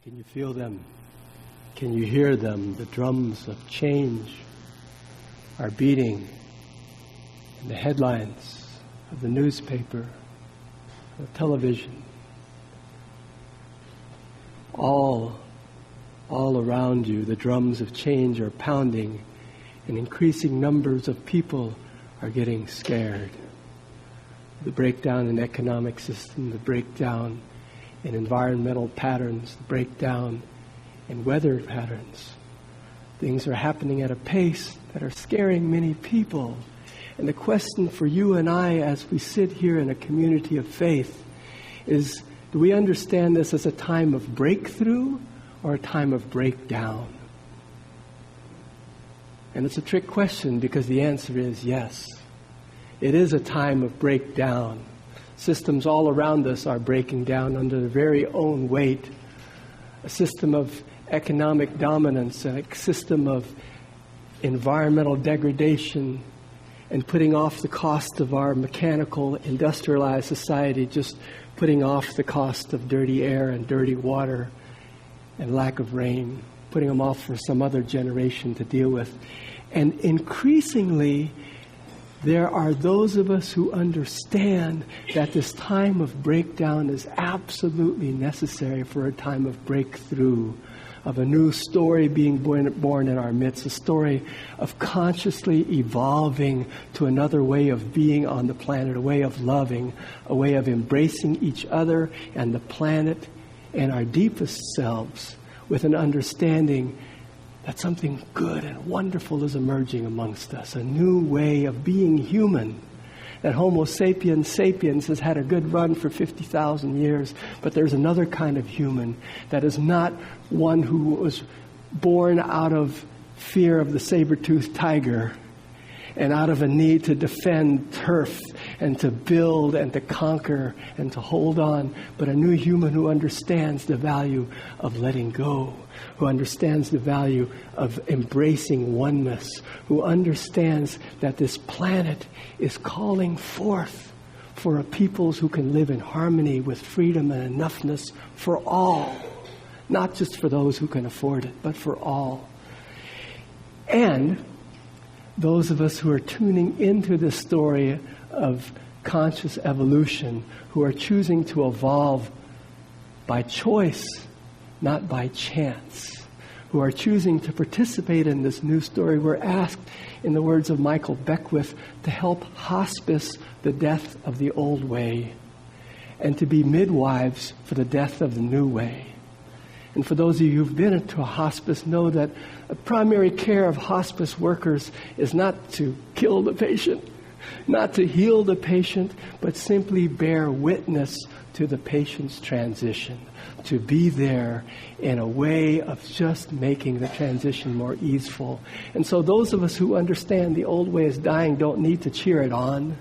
Can you feel them? Can you hear them? The drums of change are beating in the headlines of the newspaper, the television. All around you, the drums of change are pounding, and increasing numbers of people are getting scared. The breakdown in economic system, the breakdown in environmental patterns, the breakdown in weather patterns. Things are happening at a pace that are scaring many people. And the question for you and I as we sit here in a community of faith is, do we understand this as a time of breakthrough or a time of breakdown? And it's a trick question because the answer is yes. It is a time of breakdown. Systems all around us are breaking down under their very own weight. A system of economic dominance, a system of environmental degradation, and putting off the cost of our mechanical, industrialized society, just putting off the cost of dirty air and dirty water and lack of rain, putting them off for some other generation to deal with. And increasingly, there are those of us who understand that this time of breakdown is absolutely necessary for a time of breakthrough, of a new story being born in our midst, a story of consciously evolving to another way of being on the planet, a way of loving, a way of embracing each other and the planet and our deepest selves with an understanding that something good and wonderful is emerging amongst us, a new way of being human. That Homo sapiens sapiens has had a good run for 50,000 years, but there's another kind of human that is not one who was born out of fear of the saber-toothed tiger and out of a need to defend turf and to build and to conquer and to hold on, but a new human who understands the value of letting go, who understands the value of embracing oneness, who understands that this planet is calling forth for a peoples who can live in harmony with freedom and enoughness for all, not just for those who can afford it, but for all. And those of us who are tuning into this story of conscious evolution, who are choosing to evolve by choice, not by chance, who are choosing to participate in this new story, we're asked, in the words of Michael Beckwith, to help hospice the death of the old way and to be midwives for the death of the new way. And for those of you who've been into a hospice know that the primary care of hospice workers is not to kill the patient, not to heal the patient, but simply bear witness to the patient's transition, to be there in a way of just making the transition more easeful. And so those of us who understand the old way is dying don't need to cheer it on.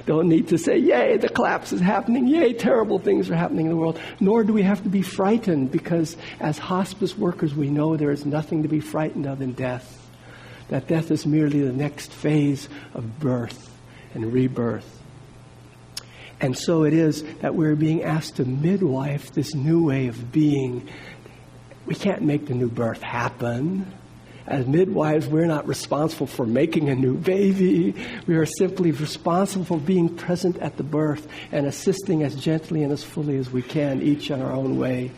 Don't need to say, yay, the collapse is happening, yay, terrible things are happening in the world. Nor do we have to be frightened, because as hospice workers we know there is nothing to be frightened of in death. That death is merely the next phase of birth and rebirth. And so it is that we're being asked to midwife this new way of being. We can't make the new birth happen. As midwives, we're not responsible for making a new baby. We are simply responsible for being present at the birth and assisting as gently and as fully as we can, each in our own way.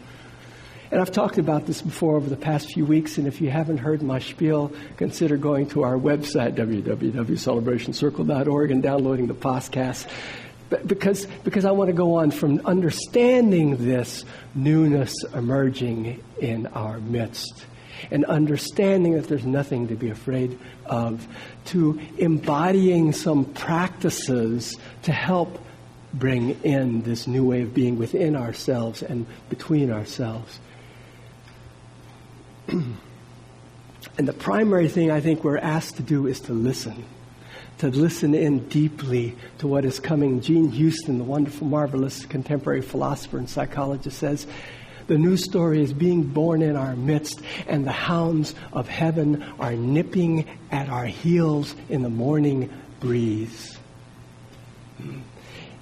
And I've talked about this before over the past few weeks, and if you haven't heard my spiel, consider going to our website, www.celebrationcircle.org, and downloading the podcast. Because I want to go on from understanding this newness emerging in our midst and understanding that there's nothing to be afraid of, to embodying some practices to help bring in this new way of being within ourselves and between ourselves. And the primary thing I think we're asked to do is to listen in deeply to what is coming. Jean Houston, the wonderful, marvelous contemporary philosopher and psychologist, says, the new story is being born in our midst, and the hounds of heaven are nipping at our heels in the morning breeze.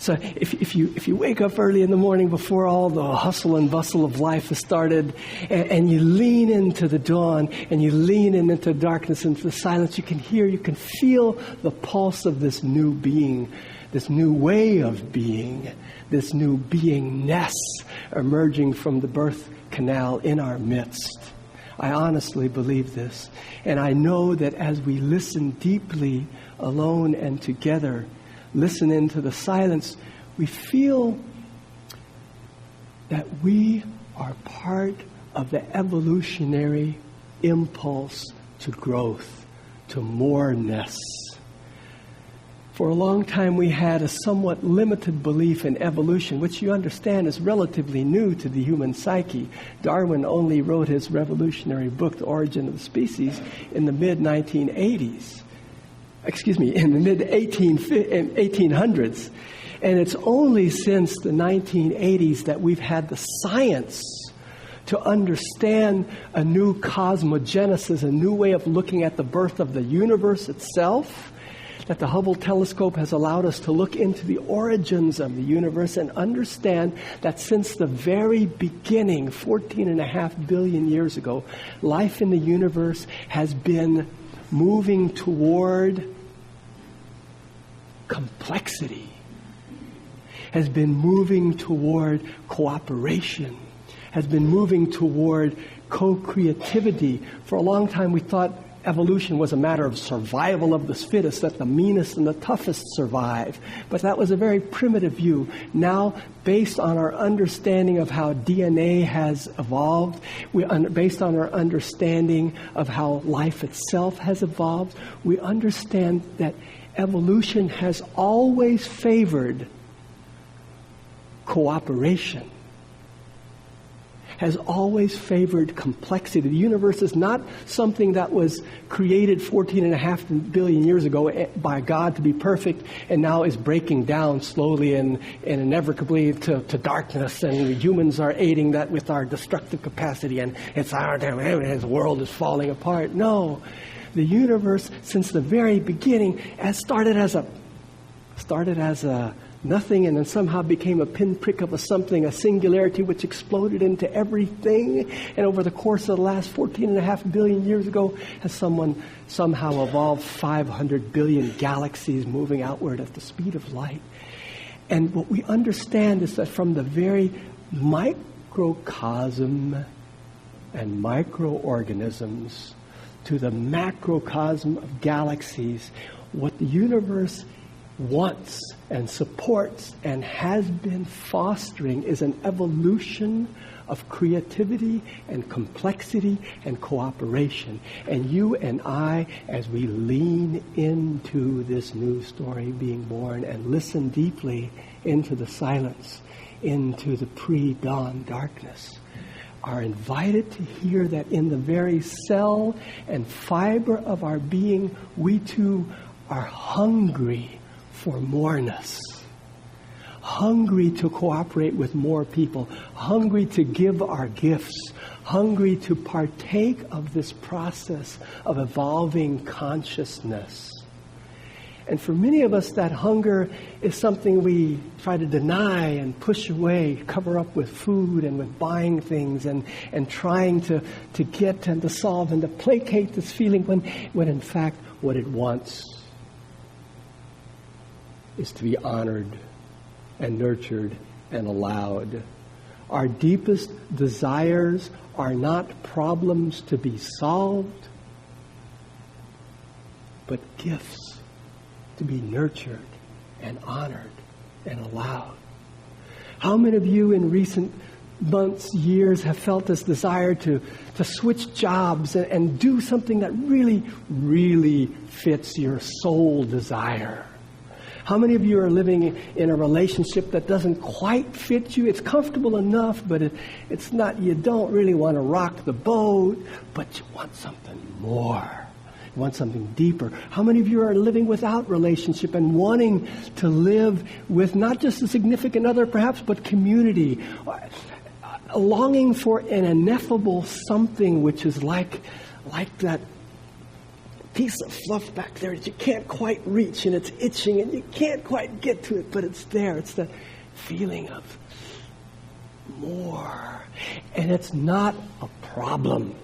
So if you wake up early in the morning before all the hustle and bustle of life has started, and you lean into the dawn, and you lean into darkness, into the silence, you can hear, you can feel the pulse of this new being, this new way of being, this new beingness emerging from the birth canal in our midst. I honestly believe this. And I know that as we listen deeply, alone and together, listen into the silence, we feel that we are part of the evolutionary impulse to growth, to moreness. For a long time, we had a somewhat limited belief in evolution, which you understand is relatively new to the human psyche. Darwin only wrote his revolutionary book, The Origin of the Species, in the mid-1980s. In the mid-1800s. And it's only since the 1980s that we've had the science to understand a new cosmogenesis, a new way of looking at the birth of the universe itself, that the Hubble telescope has allowed us to look into the origins of the universe and understand that since the very beginning, 14.5 billion years ago, life in the universe has been moving toward complexity, has been moving toward cooperation, has been moving toward co-creativity. For a long time we thought evolution was a matter of survival of the fittest, that the meanest and the toughest survive. But that was a very primitive view. Now, based on our understanding of how DNA has evolved, based on our understanding of how life itself has evolved, we understand that evolution has always favored cooperation, has always favored complexity. The universe is not something that was created 14.5 billion years ago by God to be perfect and now is breaking down slowly and inevitably to darkness, and humans are aiding that with our destructive capacity, and it's our damn, the world is falling apart. No. The universe, since the very beginning, has started as a nothing, and then somehow became a pinprick of a something, a singularity which exploded into everything. And over the course of the last 14.5 billion years ago, has someone somehow evolved 500 billion galaxies moving outward at the speed of light. And what we understand is that from the very microcosm and microorganisms to the macrocosm of galaxies, what the universe wants and supports and has been fostering is an evolution of creativity and complexity and cooperation. And you and I, as we lean into this new story being born and listen deeply into the silence, into the pre-dawn darkness, are invited to hear that in the very cell and fiber of our being, we too are hungry for moreness, hungry to cooperate with more people, hungry to give our gifts, hungry to partake of this process of evolving consciousness. And for many of us, that hunger is something we try to deny and push away, cover up with food and with buying things and trying to get and to solve and to placate this feeling when in fact what it wants is to be honored and nurtured and allowed. Our deepest desires are not problems to be solved, but gifts to be nurtured and honored and allowed. How many of you in recent months, years have felt this desire to switch jobs and do something that really, really fits your soul desire? How many of you are living in a relationship that doesn't quite fit you? It's comfortable enough, but it's not, you don't really want to rock the boat, but you want something more. You want something deeper. How many of you are living without relationship and wanting to live with not just a significant other perhaps, but community? A longing for an ineffable something which is like that piece of fluff back there that you can't quite reach, and it's itching, and you can't quite get to it, but it's there. It's the feeling of more. And it's not a problem.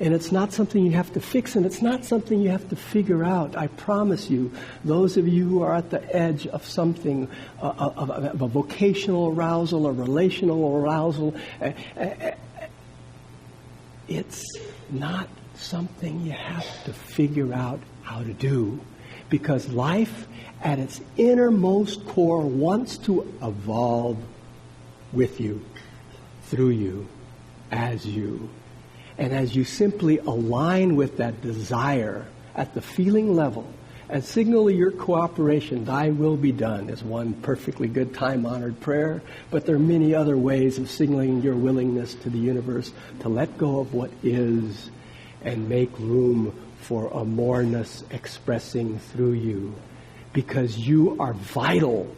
And it's not something you have to fix, and it's not something you have to figure out. I promise you, those of you who are at the edge of something, of a vocational arousal, a relational arousal, it's not something you have to figure out how to do. Because life, at its innermost core, wants to evolve with you, through you, as you. And as you simply align with that desire at the feeling level and signal your cooperation, thy will be done is one perfectly good time-honored prayer, but there are many other ways of signaling your willingness to the universe to let go of what is and make room for a moreness expressing through you, because you are vital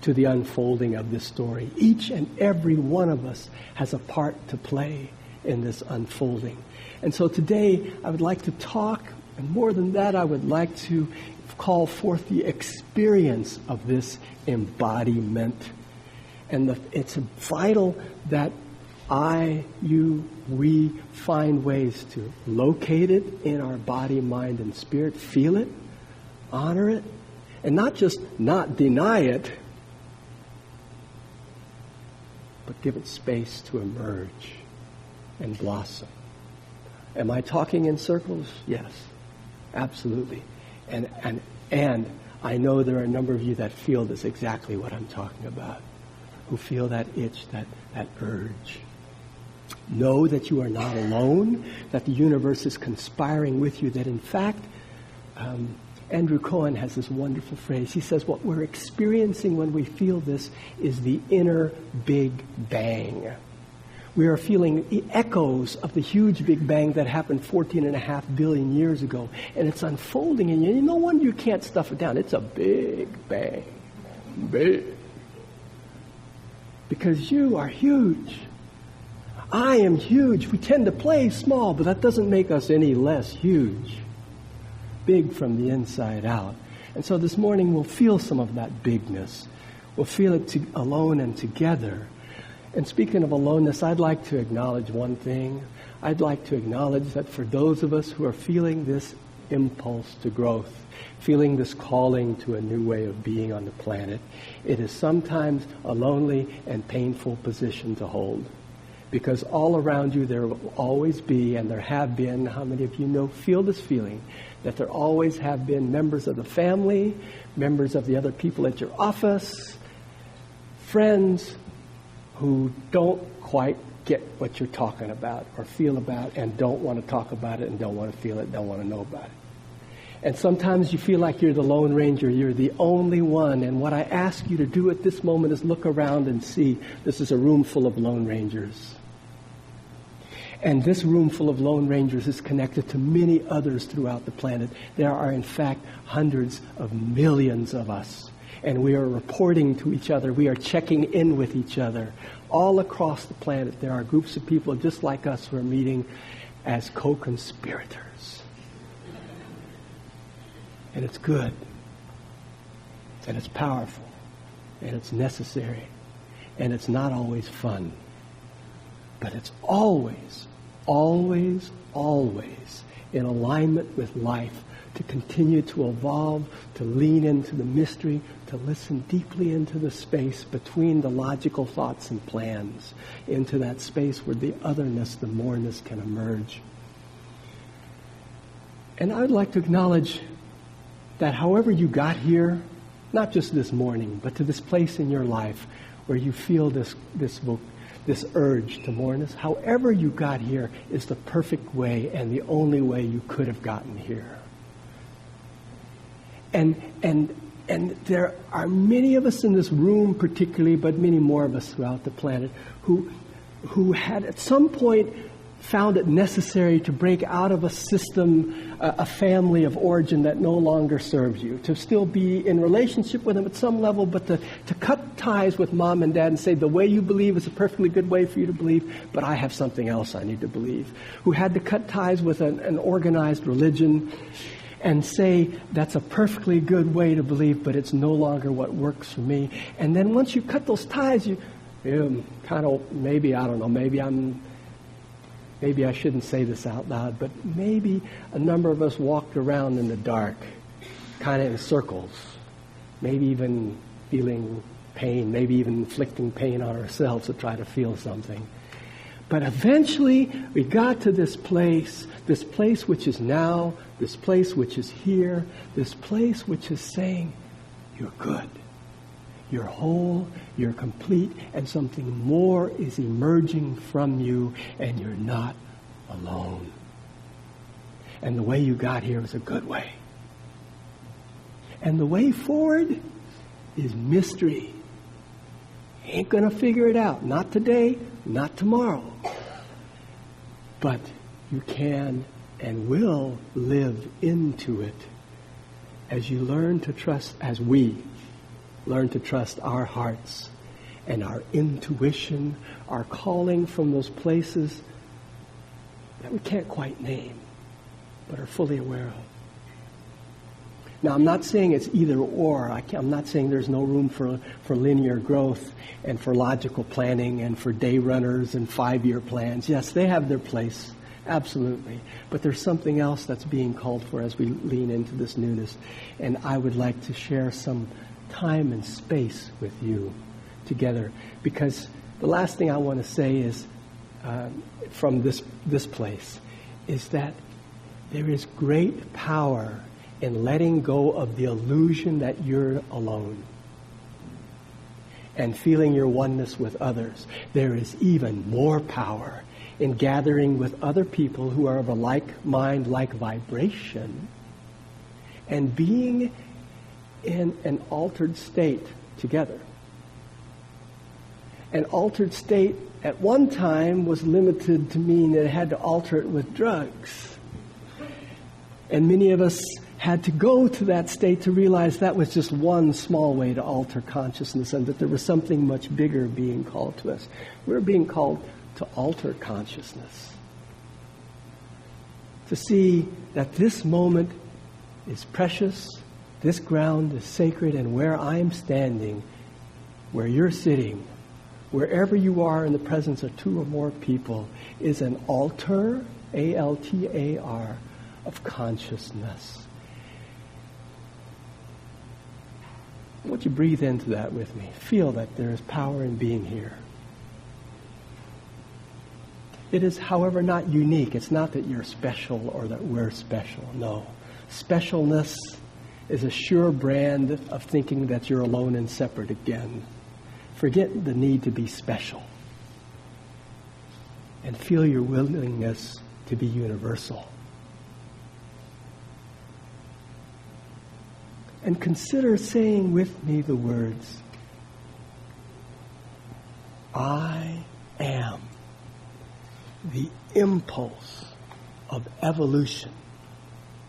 to the unfolding of this story. Each and every one of us has a part to play in this unfolding. And so today I would like to talk, and more than that, I would like to call forth the experience of this embodiment. And it's vital that we find ways to locate it in our body, mind, and spirit, feel it, honor it, and not just not deny it, but give it space to emerge and blossom. Am I talking in circles? Yes, absolutely. And I know there are a number of you that feel this exactly what I'm talking about, who feel that itch, that urge. Know that you are not alone, that the universe is conspiring with you, that in fact, Andrew Cohen has this wonderful phrase. He says, what we're experiencing when we feel this is the inner Big Bang. We are feeling the echoes of the huge Big Bang that happened 14.5 billion years ago. And it's unfolding in you. No wonder you can't stuff it down. It's a big bang. Big. Because you are huge. I am huge. We tend to play small, but that doesn't make us any less huge. Big from the inside out. And so this morning we'll feel some of that bigness. We'll feel it alone and together. And speaking of aloneness, I'd like to acknowledge one thing. I'd like to acknowledge that for those of us who are feeling this impulse to growth, feeling this calling to a new way of being on the planet, it is sometimes a lonely and painful position to hold. Because all around you there will always be, and there have been, how many of you know, feel this feeling, that there always have been members of the family, members of the other people at your office, friends, who don't quite get what you're talking about or feel about and don't want to talk about it and don't want to feel it, don't want to know about it. And sometimes you feel like you're the Lone Ranger, you're the only one. And what I ask you to do at this moment is look around and see this is a room full of Lone Rangers. And this room full of Lone Rangers is connected to many others throughout the planet. There are, in fact, hundreds of millions of us. And we are reporting to each other. We are checking in with each other. All across the planet, there are groups of people just like us who are meeting as co-conspirators. And it's good. And it's powerful. And it's necessary. And it's not always fun. But it's always, always, always in alignment with life, to continue to evolve, to lean into the mystery, to listen deeply into the space between the logical thoughts and plans, into that space where the otherness, the moreness can emerge. And I would like to acknowledge that however you got here, not just this morning, but to this place in your life where you feel this urge to moreness, however you got here is the perfect way and the only way you could have gotten here. And there are many of us in this room particularly, but many more of us throughout the planet who had at some point found it necessary to break out of a system, a family of origin that no longer serves you, to still be in relationship with them at some level, but to cut ties with mom and dad and say, the way you believe is a perfectly good way for you to believe, but I have something else I need to believe. Who had to cut ties with an organized religion and say, that's a perfectly good way to believe, but it's no longer what works for me. And then once you cut those ties, you kind of, maybe, I don't know, maybe I shouldn't say this out loud, but maybe a number of us walked around in the dark, kind of in circles, maybe even feeling pain, maybe even inflicting pain on ourselves to try to feel something. But eventually we got to this place which is now, this place which is here, this place which is saying, you're good, you're whole, you're complete, and something more is emerging from you, and you're not alone. And the way you got here is a good way. And the way forward is mystery. Ain't gonna figure it out. Not today, not tomorrow. But you can and will live into it as you learn to trust, as we learn to trust our hearts and our intuition, our calling from those places that we can't quite name, but are fully aware of. Now, I'm not saying it's either or. I'm not saying there's no room for linear growth and for logical planning and for day runners and 5-year plans. Yes, they have their place, absolutely. But there's something else that's being called for as we lean into this newness. And I would like to share some time and space with you together, because the last thing I want to say is, from this place, is that there is great power in letting go of the illusion that you're alone and feeling your oneness with others. There is even more power in gathering with other people who are of a like mind, like vibration, and being in an altered state together. An altered state at one time was limited to mean that it had to alter it with drugs. And many of us had to go to that state to realize that was just one small way to alter consciousness, and that there was something much bigger being called to us. We're being called to alter consciousness. To see that this moment is precious, this ground is sacred, and where I'm standing, where you're sitting, wherever you are in the presence of 2 or more people, is an altar, A-L-T-A-R, of consciousness. I want you to breathe into that with me. Feel that there is power in being here. It is, however, not unique. It's not that you're special or that we're special. No. Specialness is a sure brand of thinking that you're alone and separate again. Forget the need to be special. And feel your willingness to be universal. And consider saying with me the words, I am the impulse of evolution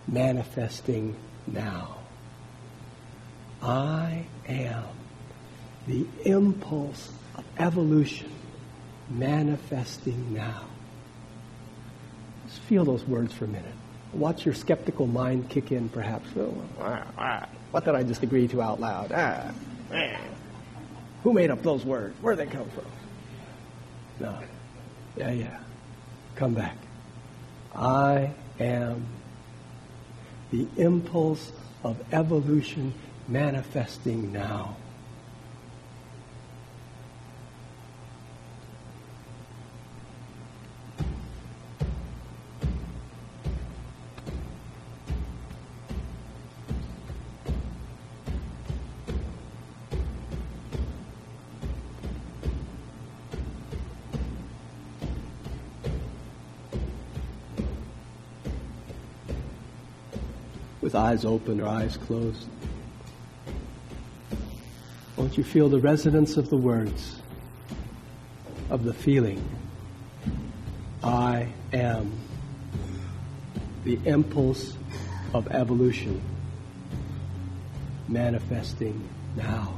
manifesting now. I am the impulse of evolution manifesting now. Just feel those words for a minute. Watch your skeptical mind kick in, perhaps. What did I just agree to out loud? Who made up those words? Where did they come from? No. Yeah. Come back. I am the impulse of evolution manifesting now. With eyes open or eyes closed, won't you feel the resonance of the words, of the feeling, I am the impulse of evolution manifesting now.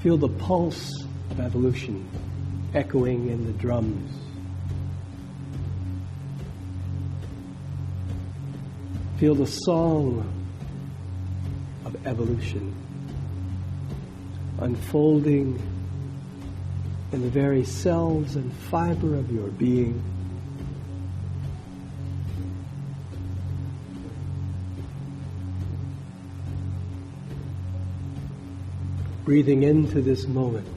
Feel the pulse of evolution echoing in the drums. Feel the song of evolution unfolding in the very cells and fiber of your being. Breathing into this moment,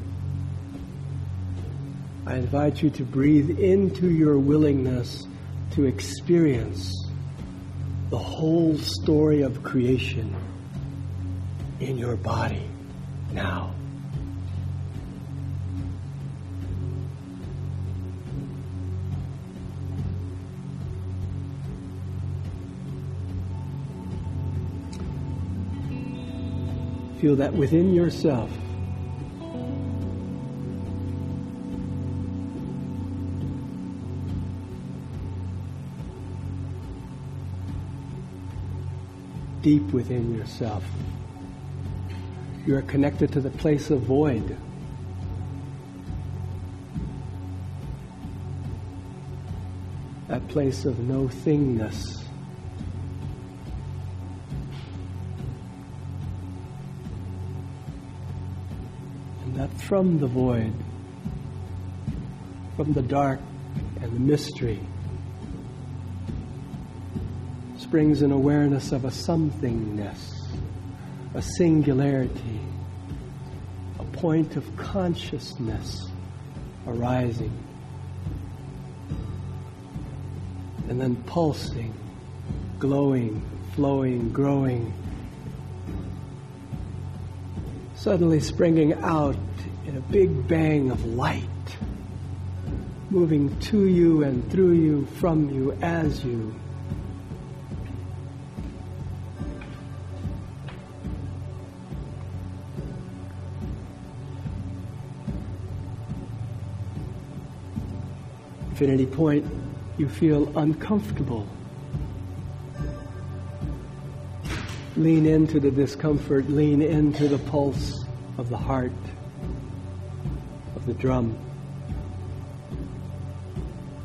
I invite you to breathe into your willingness to experience the whole story of creation in your body now. Feel that within yourself. Deep within yourself. You are connected to the place of void. That place of no thingness. And that from the void, from the dark and the mystery, springs an awareness of a somethingness, a singularity, a point of consciousness arising, and then pulsing, glowing, flowing, growing, suddenly springing out in a big bang of light, moving to you and through you, from you, as you. Infinity point, you feel uncomfortable. Lean into the discomfort, lean into the pulse of the heart, of the drum,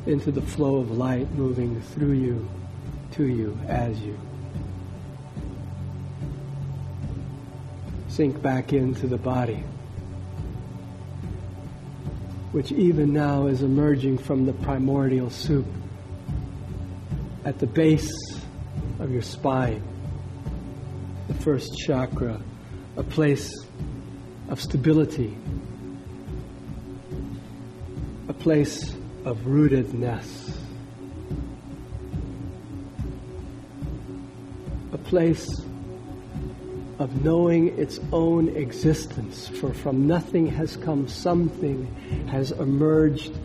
into the flow of light moving through you, to you, as you. Sink back into the body, which even now is emerging from the primordial soup at the base of your spine, the first chakra, a place of stability, a place of rootedness, a place of knowing its own existence, for from nothing has come something, has emerged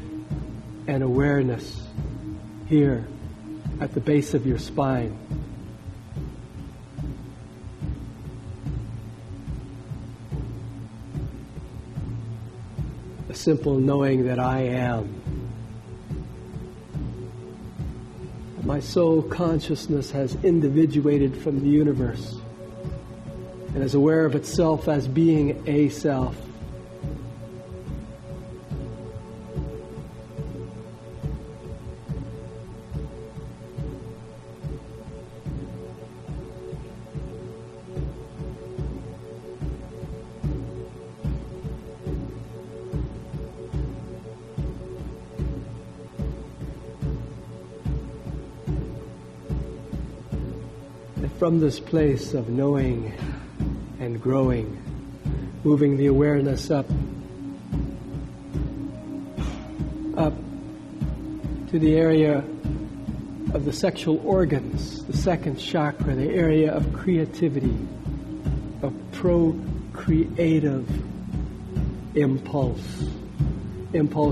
an awareness here at the base of your spine. A simple knowing that I am. My soul consciousness has individuated from the universe and is aware of itself as being a self. And from this place of knowing and growing, moving the awareness up to the area of the sexual organs, the second chakra, the area of creativity, of procreative impulse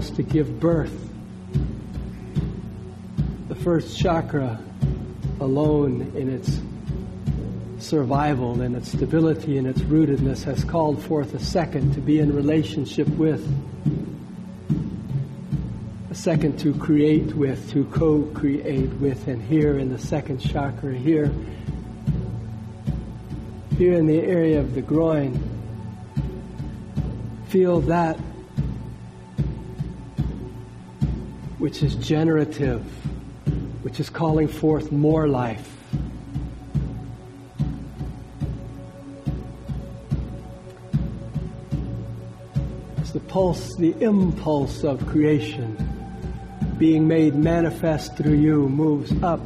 to give birth first chakra alone in its survival and its stability and its rootedness has called forth a second to be in relationship with, a second to create with, to co-create with. And here in the second chakra, here in the area of the groin, feel that which is generative, which is calling forth more life. It's the pulse, the impulse of creation being made manifest through you, moves up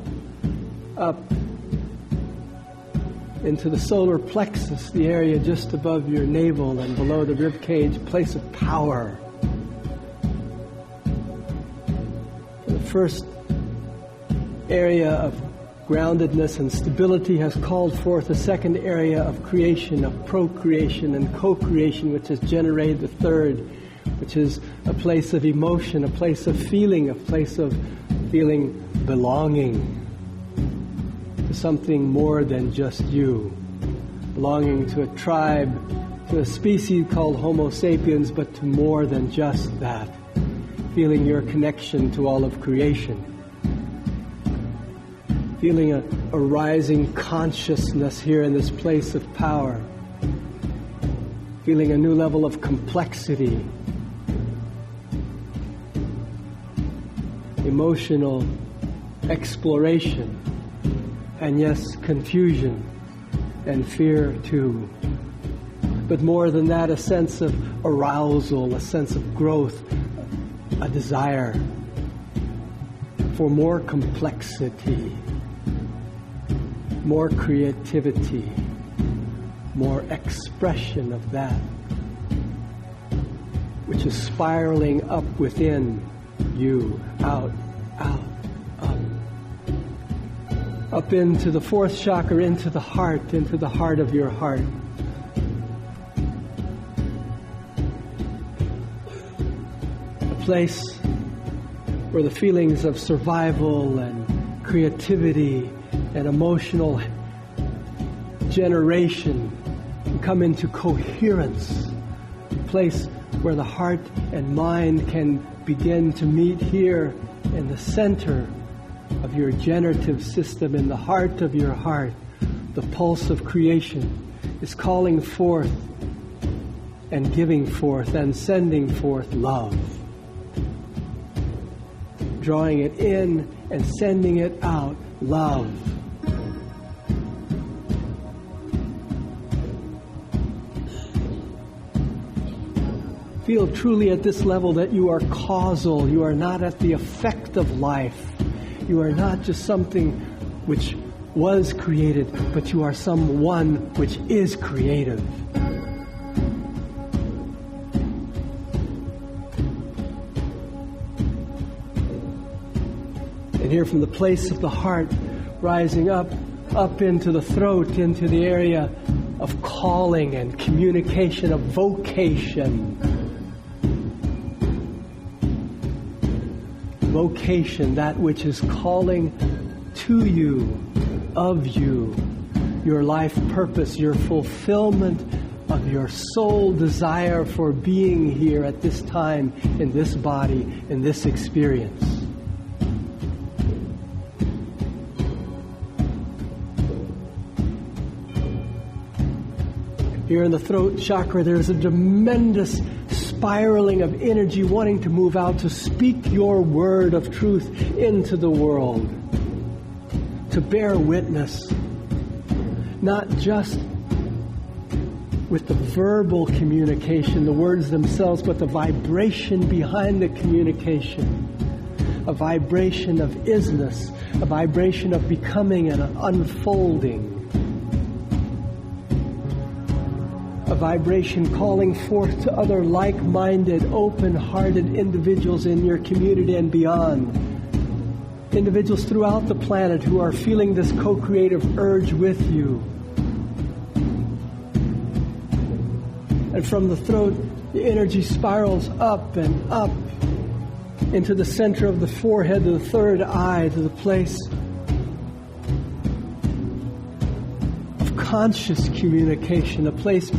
into the solar plexus, the area just above your navel and below the rib cage, place of power. The first area of groundedness and stability has called forth a second area of creation, of procreation and co-creation, which has generated the third, which is a place of emotion, a place of feeling, a place of feeling belonging to something more than just you, belonging to a tribe, to a species called Homo sapiens, but to more than just that, feeling your connection to all of creation, feeling a rising consciousness here in this place of power, feeling a new level of complexity, emotional exploration, and yes, confusion and fear too. But more than that, a sense of arousal, a sense of growth, a desire for more complexity, more creativity, more expression of that which is spiraling up within you, out, up into the fourth chakra, into the heart of your heart. A place where the feelings of survival and creativity and emotional generation come into coherence. A place where the heart and mind can begin to meet here in the center of your generative system, in the heart of your heart. The pulse of creation is calling forth and giving forth and sending forth love, drawing it in and sending it out, love. Feel truly at this level that you are causal. You are not at the effect of life. You are not just something which was created, but you are someone which is creative. And here from the place of the heart, rising up into the throat, into the area of calling and communication, of vocation. Vocation, that which is calling to you, of you, your life purpose, your fulfillment of your soul desire for being here at this time, in this body, in this experience. Here in the throat chakra, there's a tremendous spiraling of energy wanting to move out, to speak your word of truth into the world, to bear witness, not just with the verbal communication, the words themselves, but the vibration behind the communication, a vibration of isness, a vibration of becoming and unfolding, a vibration calling forth to other like-minded, open-hearted individuals in your community and beyond. Individuals throughout the planet who are feeling this co-creative urge with you. And from the throat, the energy spirals up and up into the center of the forehead, to the third eye, to the place of conscious communication, a place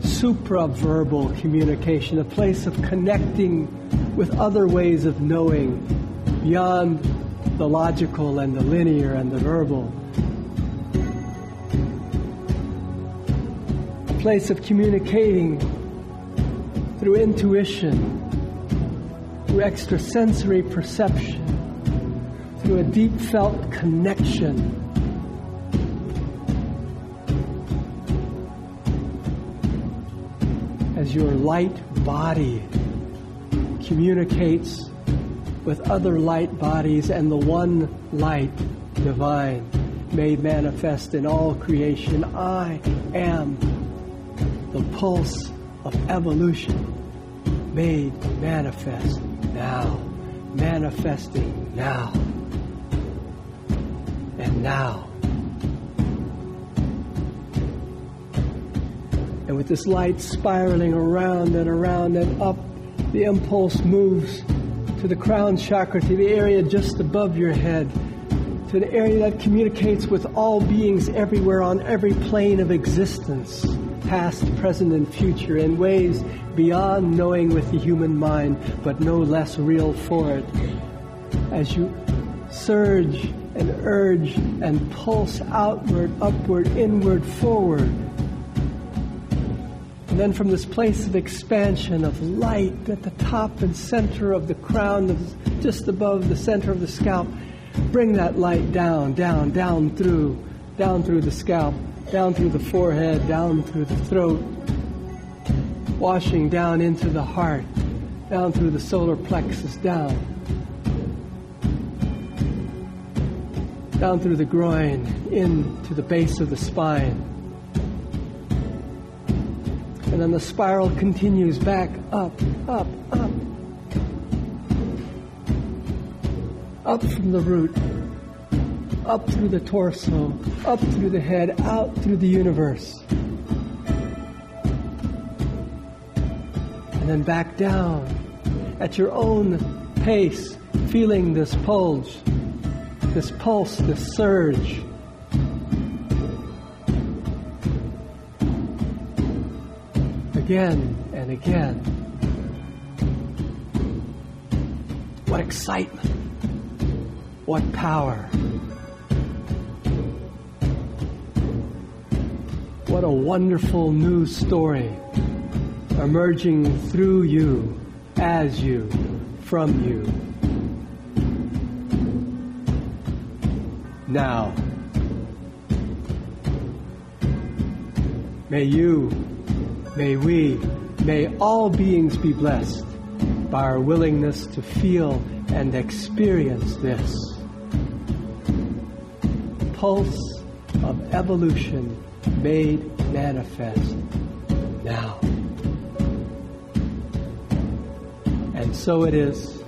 supraverbal communication, a place of connecting with other ways of knowing beyond the logical and the linear and the verbal. A place of communicating through intuition, through extrasensory perception, through a deep felt connection. As your light body communicates with other light bodies and the one light divine made manifest in all creation, I am the pulse of evolution made manifest now, manifesting now, and now. And with this light spiraling around and up, the impulse moves to the crown chakra, to the area just above your head, to an area that communicates with all beings everywhere on every plane of existence, past, present, and future, in ways beyond knowing with the human mind, but no less real for it. As you surge and urge and pulse outward, upward, inward, forward. And then from this place of expansion, of light at the top and center of the crown, just above the center of the scalp, bring that light down through the scalp, down through the forehead, down through the throat, washing down into the heart, down through the solar plexus, down through the groin, into the base of the spine. And then the spiral continues back up, up, up. Up from the root, up through the torso, up through the head, out through the universe. And then back down at your own pace, feeling this pulse, this surge. Again and again. What excitement. What power. What a wonderful new story emerging through you, as you, from you. Now, may you, may we, may all beings be blessed by our willingness to feel and experience this pulse of evolution made manifest now. And so it is,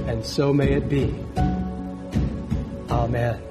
and so may it be. Amen.